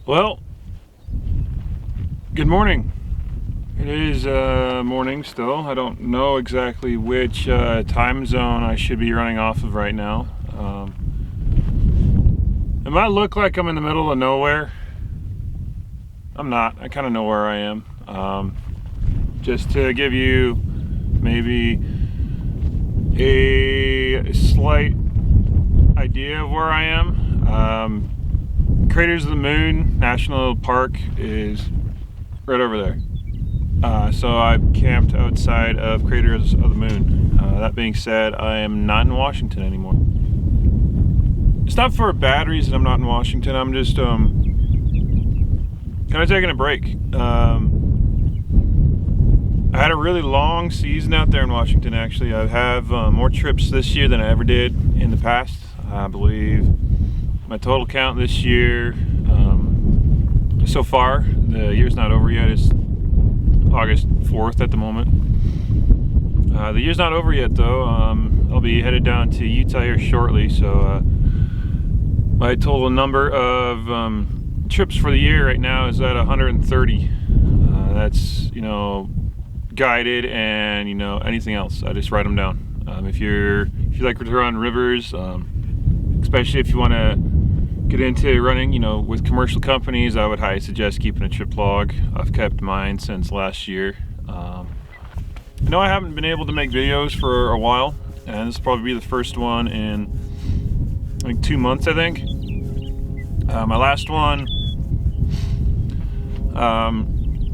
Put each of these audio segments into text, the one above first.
Well, good morning. It is morning still. I don't know exactly which time zone I should be running off of right now. It might look like I'm in the middle of nowhere. I'm not. I kind of know where I am. Just to give you maybe a slight idea of where I am. Craters of the Moon National Park is right over there. So I've camped outside of Craters of the Moon. That being said, I am not in Washington anymore. It's not for a bad reason I'm not in Washington. I'm just kind of taking a break. I had a really long season out there in Washington, actually. I have more trips this year than I ever did in the past. I believe my total count this year, so far, the year's not over yet, it's August 4th at the moment. The year's not over yet though. I'll be headed down to Utah here shortly, so my total number of trips for the year right now is at 130. That's, guided and, anything else. I just write them down. If you like to run rivers, especially if you want to get into running, with commercial companies, I would highly suggest keeping a trip log. I've kept mine since last year. I know I haven't been able to make videos for a while, and this will probably be the first one in like 2 months, I think. My last one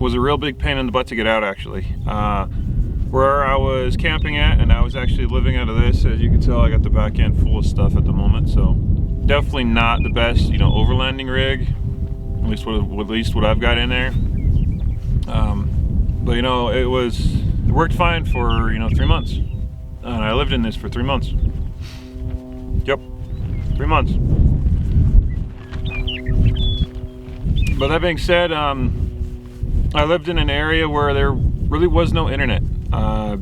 was a real big pain in the butt to get out, actually. Where I was camping at, and I was actually living out of this. As you can tell, I got the back end full of stuff at the moment, so definitely not the best, overlanding rig. At least what I've got in there. But it worked fine for 3 months, and I lived in this for 3 months. Yep, 3 months. But that being said, I lived in an area where there really was no internet.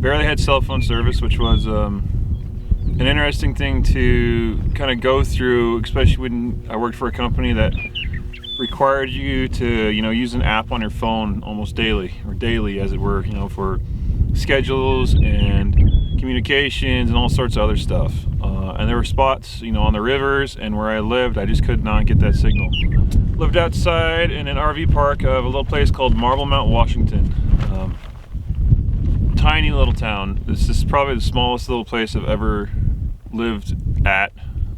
Barely had cell phone service, which was an interesting thing to kind of go through, especially when I worked for a company that required you to, use an app on your phone almost daily, or daily as it were, for schedules and communications and all sorts of other stuff. And there were spots, on the rivers and where I lived, I just could not get that signal. Lived outside in an RV park of a little place called Marble Mount, Washington. Tiny little town. This is probably the smallest little place I've ever lived at.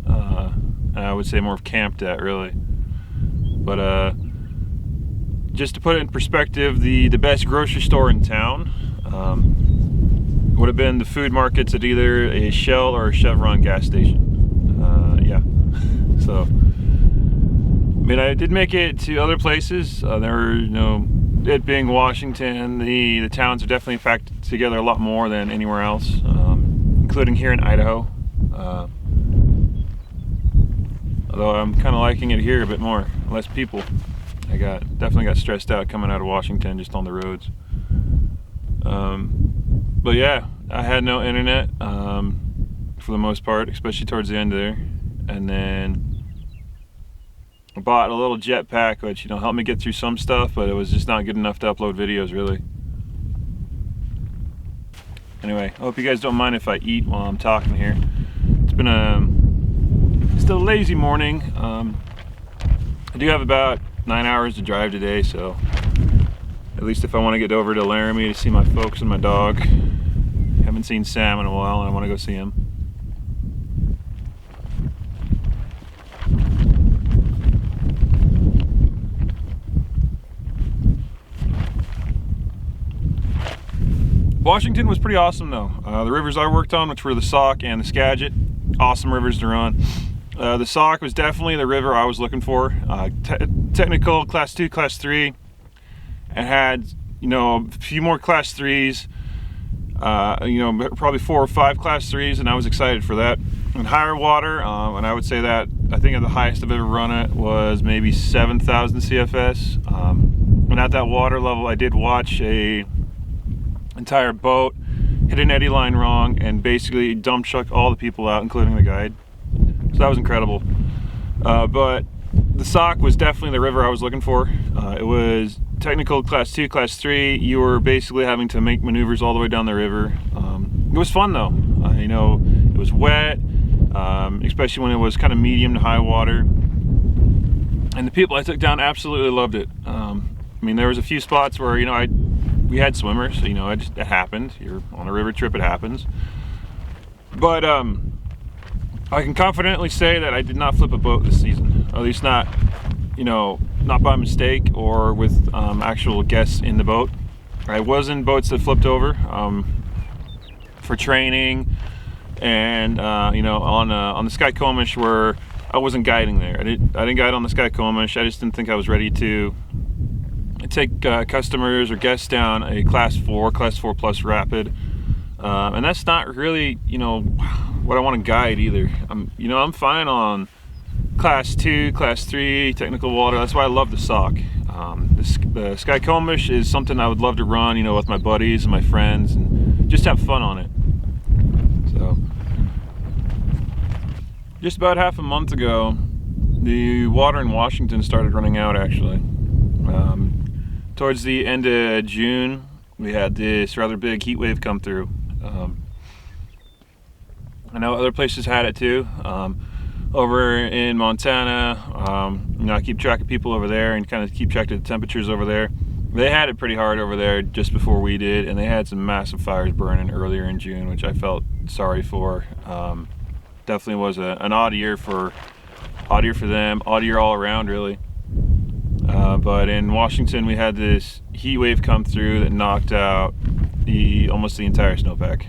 And I would say more of camped at, really. But just to put it in perspective, the best grocery store in town would have been the food markets at either a Shell or a Chevron gas station. Yeah. So, I did make it to other places. There were, it being Washington, the towns are definitely packed together a lot more than anywhere else, including here in Idaho. Although I'm kind of liking it here a bit more, less people. I definitely got stressed out coming out of Washington just on the roads. But yeah, I had no internet for the most part, especially towards the end there. And then I bought a little jetpack, which helped me get through some stuff, but it was just not good enough to upload videos, really. Anyway, I hope you guys don't mind if I eat while I'm talking here. It's been still a lazy morning. I do have about 9 hours to drive today, so at least if I want to get over to Laramie to see my folks and my dog. Haven't seen Sam in a while, and I want to go see him. Washington was pretty awesome though. The rivers I worked on, which were the Sauk and the Skagit, awesome rivers to run. The Sauk was definitely the river I was looking for. Technical class 2, class 3, and had a few more class 3s, probably 4 or 5 class 3s, and I was excited for that. And higher water, and I would say that I think the highest I've ever run it was maybe 7,000 CFS. And at that water level, I did watch a entire boat hit an eddy line wrong and basically dump truck all the people out, including the guide. So that was incredible. But the Sauk was definitely the river I was looking for. It was technical class 2, class 3. You were basically having to make maneuvers all the way down the river. It was fun though. It was wet, especially when it was kind of medium to high water. And the people I took down absolutely loved it. There was a few spots where, we had swimmers, so, it happened. You're on a river trip, it happens. But I can confidently say that I did not flip a boat this season. At least not, not by mistake or with actual guests in the boat. I was in boats that flipped over for training, and on the Sky Comish where I wasn't guiding there. I didn't guide on the Sky Comish. I just didn't think I was ready to take customers or guests down a class 4 plus rapid, and that's not really what I want to guide either. I'm fine on class 2, class 3 technical water. That's why I love the Sauk. The Sky Comish is something I would love to run, with my buddies and my friends, and just have fun on it. So, just about half a month ago, the water in Washington started running out. Actually, towards the end of June, we had this rather big heat wave come through. I know other places had it too. Over in Montana, I keep track of people over there and kind of keep track of the temperatures over there. They had it pretty hard over there just before we did, and they had some massive fires burning earlier in June, which I felt sorry for. Definitely was an odd year for them, odd year all around, really. But in Washington, we had this heat wave come through that knocked out almost the entire snowpack.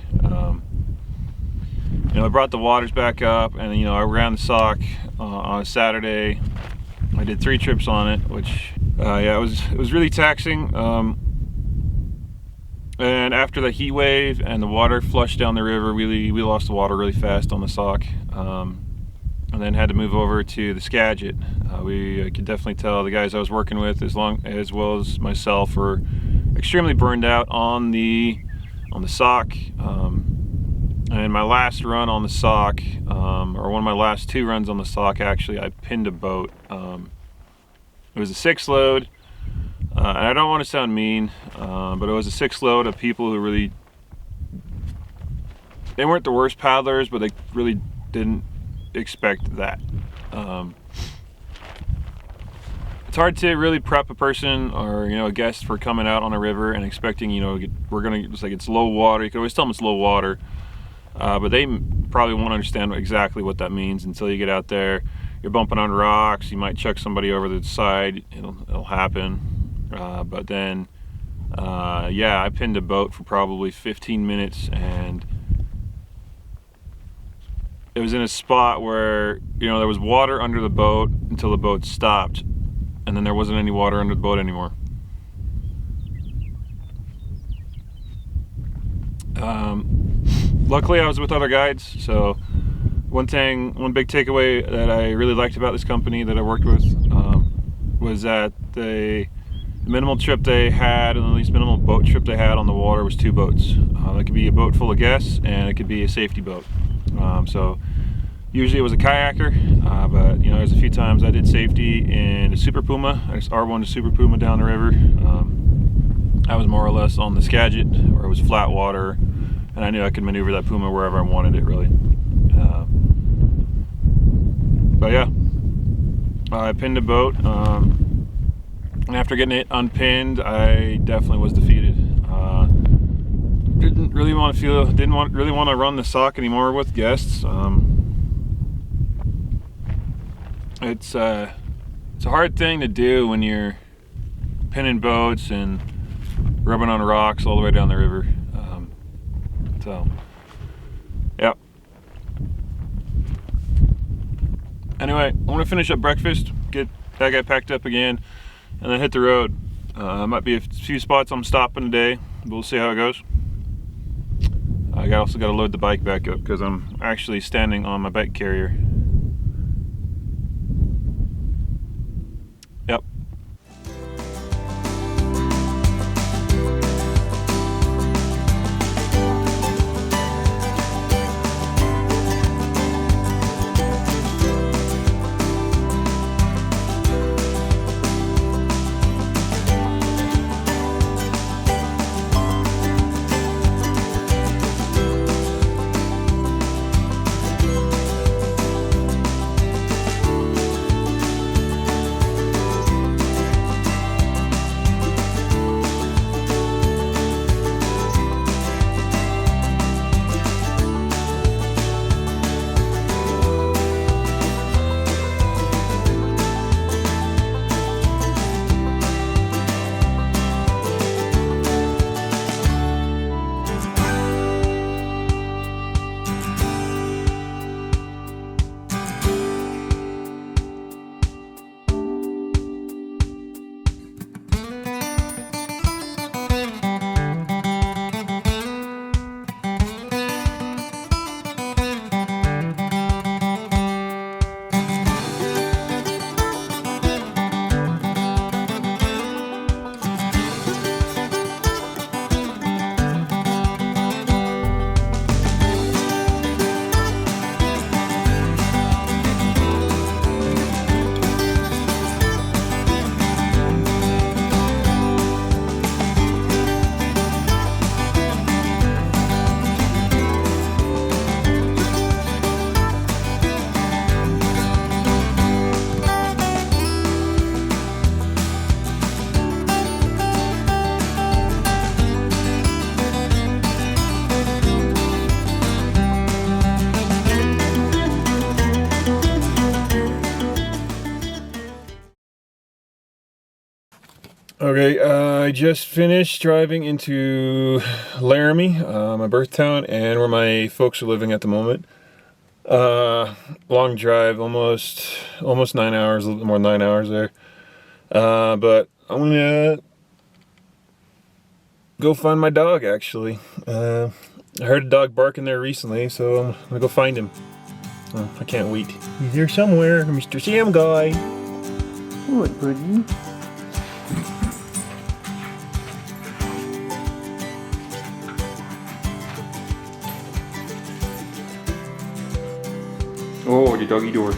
I brought the waters back up, and I ran the Sauk on a Saturday. I did 3 trips on it, which it was really taxing. And after the heat wave and the water flushed down the river, we lost the water really fast on the Sauk, and then had to move over to the Skagit. We could definitely tell the guys I was working with, as well as myself, were extremely burned out on the Sauk. And my last run on the Sauk, or one of my last 2 runs on the Sauk, actually, I pinned a boat. It was a 6 load, and I don't want to sound mean, but it was a 6 load of people who really, they weren't the worst paddlers, but they really didn't expect that. It's hard to really prep a person or a guest for coming out on a river and expecting it's low water. You can always tell them it's low water. But they probably won't understand exactly what that means until you get out there. You're bumping on rocks, you might chuck somebody over the side, it'll happen. But then, I pinned a boat for probably 15 minutes, and it was in a spot where, there was water under the boat until the boat stopped, and then there wasn't any water under the boat anymore. Luckily I was with other guides, so one big takeaway that I really liked about this company that I worked with was that the minimal trip they had, and the least minimal boat trip they had on the water, was 2 boats. It could be a boat full of guests, and it could be a safety boat. So usually it was a kayaker, but there's a few times I did safety in a Super Puma. I just R1 to Super Puma down the river. I was more or less on the Skagit, where it was flat water, and I knew I could maneuver that Puma wherever I wanted it, really. But yeah, I pinned a boat, and after getting it unpinned, I definitely was defeated. Didn't really want to run the Sauk anymore with guests. It's a hard thing to do when you're pinning boats and rubbing on rocks all the way down the river. Yeah. Anyway, I want to finish up breakfast, get that guy packed up again, and then hit the road. Might be a few spots I'm stopping today. We'll see how it goes. I also got to load the bike back up because I'm actually standing on my bike carrier. Yep. Okay, I just finished driving into Laramie, my birth town, and where my folks are living at the moment. Long drive, almost 9 hours, a little bit more than 9 hours there. But I'm gonna go find my dog. Actually, I heard a dog barking there recently, so I'm gonna go find him. Oh, I can't wait. He's there somewhere, Mr. Sam guy. What, buddy? Oh, the doggy door.